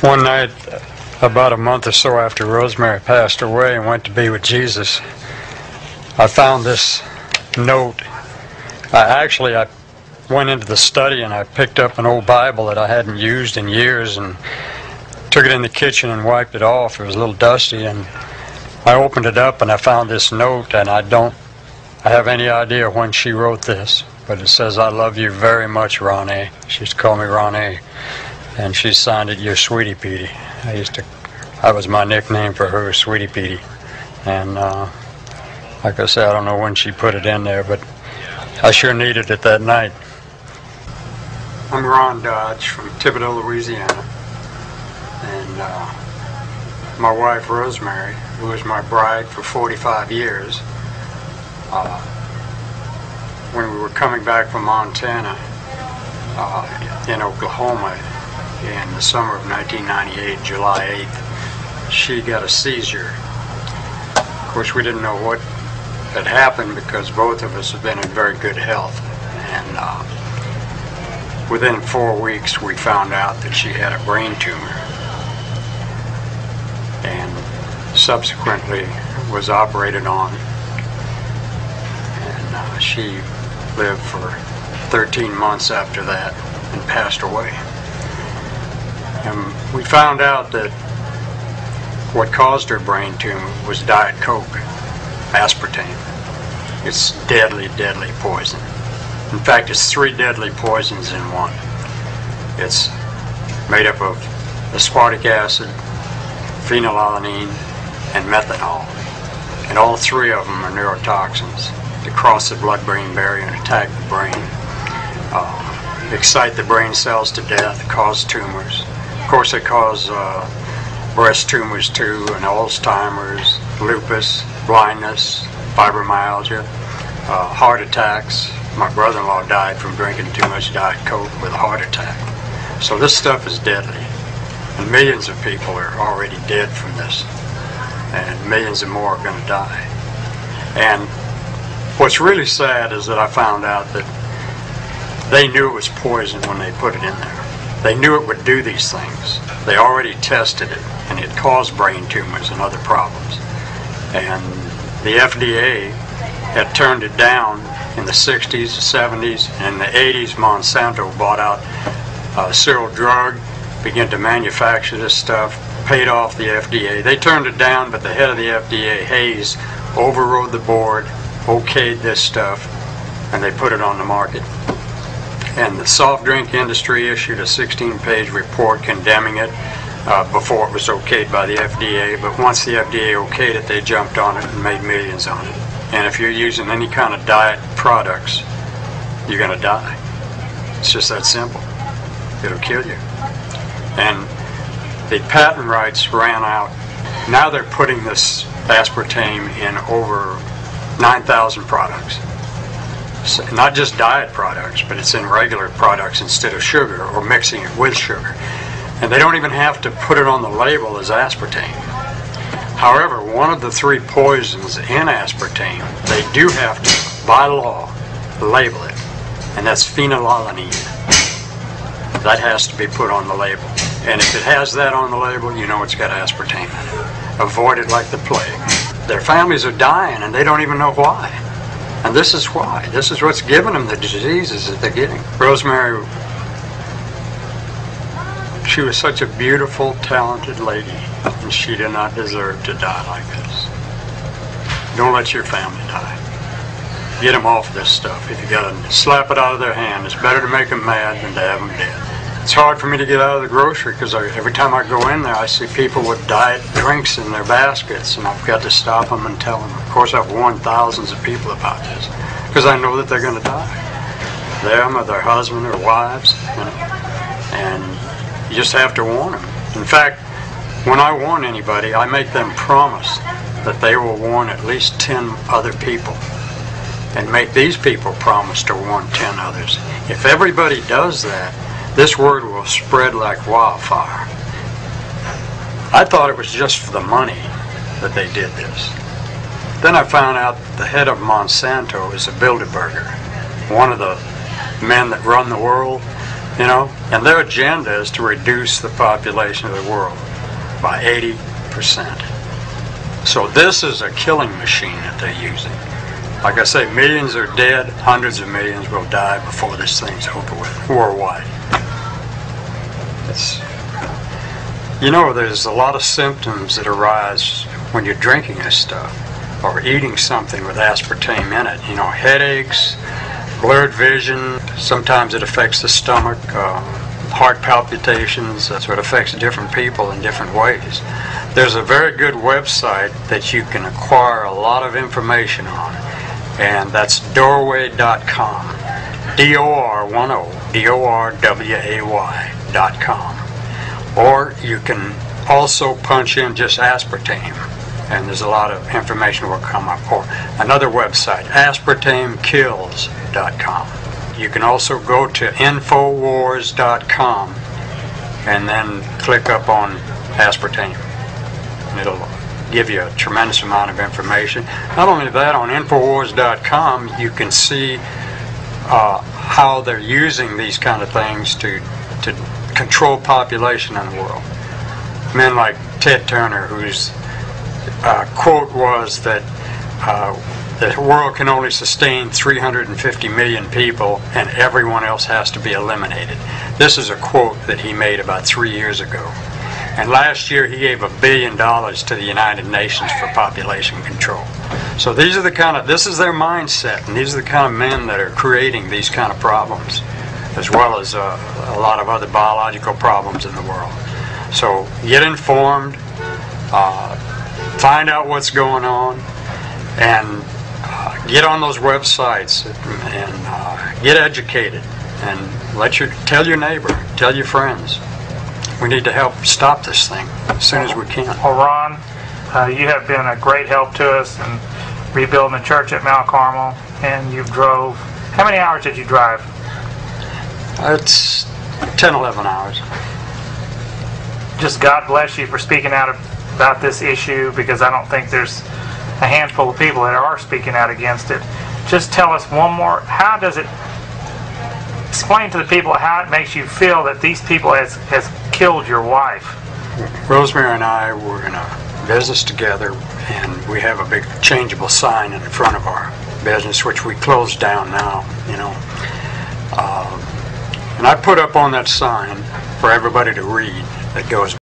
One night, about a month or so after Rosemary passed away and went to be with Jesus, I found this note. I went into the study and I picked up an old Bible that I hadn't used in years and took it in the kitchen and wiped it off. It was a little dusty, and I opened it up and I found this note, and I have any idea when she wrote this, but it says, "I love you very much, Ronnie." She used to call me Ronnie, and she signed it, "Your Sweetie Petey." That was my nickname for her, Sweetie Petey. And like I said, I don't know when she put it in there, but I sure needed it that night. I'm Ron Dodge from Thibodaux, Louisiana, and my wife Rosemary, who was my bride for 45 years, when we were coming back from Montana in Oklahoma in the summer of 1998, July 8th, she got a seizure. Of course, we didn't know what had happened because both of us have been in very good health, and within 4 weeks we found out that she had a brain tumor, and subsequently was operated on, and she lived for 13 months after that and passed away. And we found out that what caused her brain tumor was Diet Coke, aspartame. It's deadly, deadly poison. In fact, it's 3 deadly poisons in one. It's made up of aspartic acid, phenylalanine, and methanol. And all 3 of them are neurotoxins that cross the blood-brain barrier and attack the brain, excite the brain cells to death, cause tumors. Of course, they cause breast tumors too, and Alzheimer's, lupus, blindness, fibromyalgia, heart attacks. My brother-in-law died from drinking too much Diet Coke with a heart attack. So this stuff is deadly, and millions of people are already dead from this, and millions of more are going to die. And what's really sad is that I found out that they knew it was poison when they put it in there. They knew it would do these things. They already tested it, and it caused brain tumors and other problems. And the FDA had turned it down in the 60s, 70s, and in the 80s. Monsanto bought out Cyril Drug, began to manufacture this stuff, paid off the FDA. They turned it down, but the head of the FDA, Hayes, overrode the board, okayed this stuff, and they put it on the market. And the soft drink industry issued a 16-page report condemning it before it was okayed by the FDA. But once the FDA okayed it, they jumped on it and made millions on it. And if you're using any kind of diet products, you're going to die. It's just that simple. It'll kill you. And the patent rights ran out. Now they're putting this aspartame in over 9,000 products. So not just diet products, but it's in regular products instead of sugar, or mixing it with sugar. And they don't even have to put it on the label as aspartame. However, one of the 3 poisons in aspartame, they do have to, by law, label it, and that's phenylalanine. That has to be put on the label. And if it has that on the label, you know it's got aspartame in it. Avoid it like the plague. Their families are dying, and they don't even know why. And this is why. This is what's giving them the diseases that they're getting. Rosemary, she was such a beautiful, talented lady, and she did not deserve to die like this. Don't let your family die. Get them off this stuff. If you got to slap it out of their hand, it's better to make them mad than to have them dead. It's hard for me to get out of the grocery because every time I go in there, I see people with diet drinks in their baskets, and I've got to stop them and tell them. Of course, I've warned thousands of people about this because I know that they're going to die. Them or their husband or wives, you know, and you just have to warn them. In fact, when I warn anybody, I make them promise that they will warn at least 10 other people, and make these people promise to warn 10 others. If everybody does that, this word will spread like wildfire. I thought it was just for the money that they did this. Then I found out that the head of Monsanto is a Bilderberger, one of the men that run the world. you know, and their agenda is to reduce the population of the world by 80%. So this is a killing machine that they're using. Like I say, millions are dead, hundreds of millions will die before this thing's over with, worldwide. You know, there's a lot of symptoms that arise when you're drinking this stuff or eating something with aspartame in it. You know, headaches, blurred vision, sometimes it affects the stomach, heart palpitations. That's what affects different people in different ways. There's a very good website that you can acquire a lot of information on, and that's doorway.com. DORWAY.com. Or you can also punch in just aspartame, and there's a lot of information will come up. Or another website, aspartamekills.com. You can also go to infowars.com and then click up on aspartame. And it'll give you a tremendous amount of information. Not only that, on infowars.com you can see how they're using these kind of things to control population in the world. Men like Ted Turner, whose quote was that the world can only sustain 350 million people and everyone else has to be eliminated. This is a quote that he made about 3 years ago. And last year he gave $1 billion to the United Nations for population control. So these are this is their mindset, and these are the kind of men that are creating these kind of problems, as well as a lot of other biological problems in the world. So get informed, find out what's going on, and get on those websites and get educated, and tell your neighbor, tell your friends. We need to help stop this thing as soon as we can. Well, Ron, you have been a great help to us in rebuilding the church at Mount Carmel, and you drove. How many hours did you drive? It's 10, 11 hours. Just God bless you for speaking out about this issue, because I don't think there's a handful of people that are speaking out against it. Just tell us one more, how does it, explain to the people how it makes you feel that these people has killed your wife. Rosemary and I were in a business together, and we have a big changeable sign in front of our business, which we closed down now, you know. And I put up on that sign for everybody to read that goes,